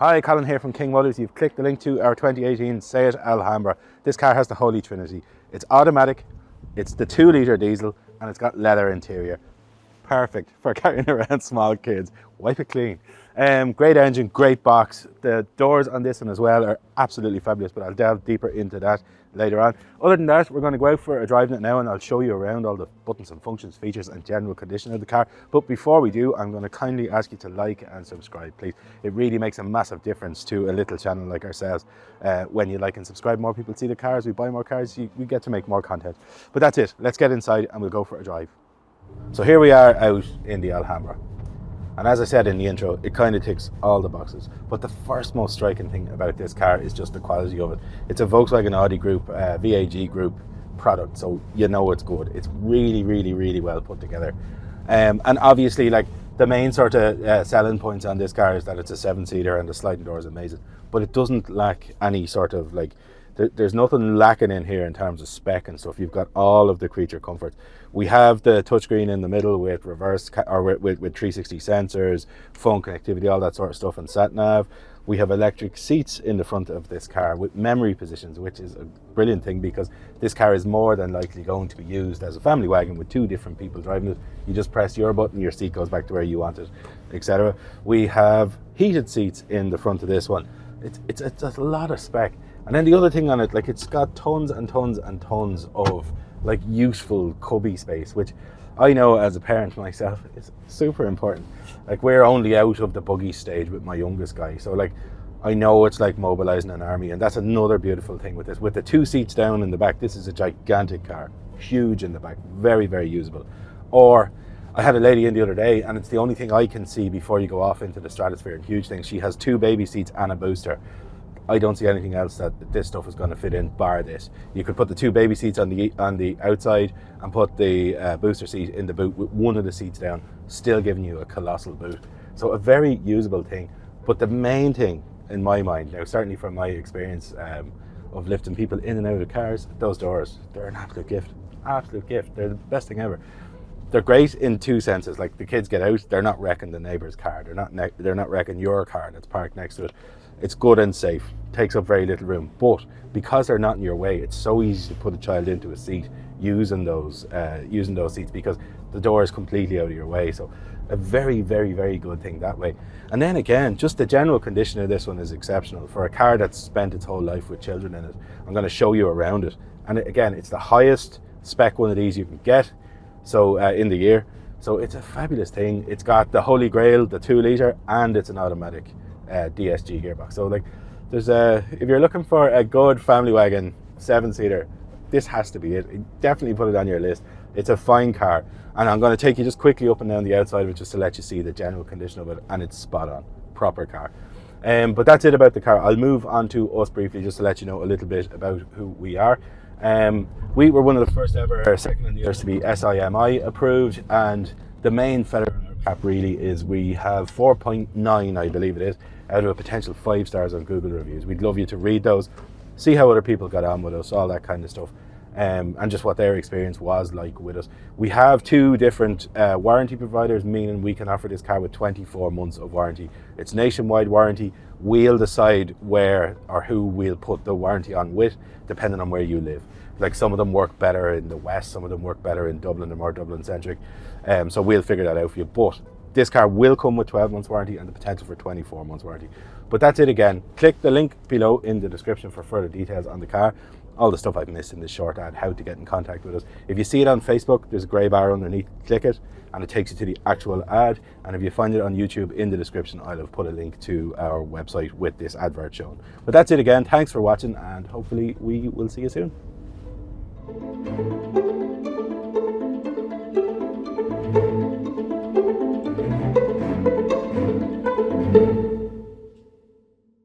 Hi, Colin here from King Motors. You've clicked the link to our 2018 Seat Alhambra. This car has the holy trinity. It's automatic, it's the 2-litre diesel, and it's got leather interior. Perfect for carrying around small kids. Wipe it clean. Great engine, great box. The doors on this one as well are absolutely fabulous, but I'll delve deeper into that later on. Other than that, we're going to go out for a drive in it now, and I'll show you around all the buttons and functions, features and general condition of the car. But before we do, I'm going to kindly ask you to like and subscribe, please. It really makes a massive difference to a little channel like ourselves. When you like and subscribe, more people see the cars, we buy more cars, we get to make more content. But that's it. Let's get inside and we'll go for a drive. So here we are out in the Alhambra. And as I said in the intro, it kind of ticks all the boxes. But the first most striking thing about this car is just the quality of it. It's a Volkswagen Audi Group, VAG Group product, so you know it's good. It's really, really, really well put together. And obviously, like, the main sort of selling points on this car is that it's a 7-seater and the sliding door is amazing. But it doesn't lack any sort of, like, there's nothing lacking in here in terms of spec and stuff. You've got all of the creature comforts. We have the touchscreen in the middle with reverse or with 360 sensors, phone connectivity, all that sort of stuff, and sat nav. We have electric seats in the front of this car with memory positions, which is a brilliant thing because this car is more than likely going to be used as a family wagon with 2 different people driving it. You just press your button, your seat goes back to where you want it, etc. We have heated seats in the front of this one. It's a lot of spec. And then the other thing on it, like, it's got tons and tons and tons of like useful cubby space, which I know as a parent myself is super important. Like, we're only out of the buggy stage with my youngest guy, so like I know it's like mobilizing an army, and that's another beautiful thing with this. With the 2 seats down in the back, this is a gigantic car, huge in the back, very, very usable. Or I had a lady in the other day, and it's the only thing I can see before you go off into the stratosphere and huge things. She has 2 baby seats and a booster. I don't see anything else that this stuff is going to fit in bar this. You could put the 2 baby seats on the outside and put the booster seat in the boot with one of the seats down, still giving you a colossal boot. So a very usable thing. But the main thing in my mind, now certainly from my experience of lifting people in and out of cars, those doors, they're an absolute gift. Absolute gift. They're the best thing ever. They're great in 2 senses. Like, the kids get out, they're not wrecking the neighbour's car. They're not wrecking your car that's parked next to it. It's good and safe, takes up very little room. But because they're not in your way, it's so easy to put a child into a seat using those seats because the door is completely out of your way. So a very, very, very good thing that way. And then again, just the general condition of this one is exceptional. For a car that's spent its whole life with children in it, I'm going to show you around it. And again, it's the highest spec one of these you can get, so in the year. So it's a fabulous thing. It's got the holy grail, the 2-litre, and it's an automatic DSG gearbox. So like, there's if you're looking for a good family wagon 7-seater, this has to be it. Definitely put it on your list. It's a fine car, and I'm going to take you just quickly up and down the outside of it just to let you see the general condition of it, and it's spot on, proper car. But that's it about the car. I'll move on to us briefly just to let you know a little bit about who we are. We were one of the first ever second-hand dealers to be SIMI-approved, and the main feather in our cap really is we have 4.9, I believe it is, out of a potential 5 stars on Google reviews. We'd love you to read those, see how other people got on with us, all that kind of stuff, and just what their experience was like with us. We have 2 different warranty providers, meaning we can offer this car with 24 months of warranty. It's nationwide warranty. We'll decide where or who we'll put the warranty on with, depending on where you live. Like, some of them work better in the west, some of them work better in Dublin, they're more Dublin centric. So we'll figure that out for you. But this car will come with 12 months warranty and the potential for 24 months warranty. But that's it again. Click the link below in the description for further details on the car. All the stuff I've missed in this short ad, how to get in contact with us. If you see it on Facebook, there's a grey bar underneath. Click it and it takes you to the actual ad. And if you find it on YouTube, in the description I'll have put a link to our website with this advert shown. But that's it again. Thanks for watching, and hopefully we will see you soon.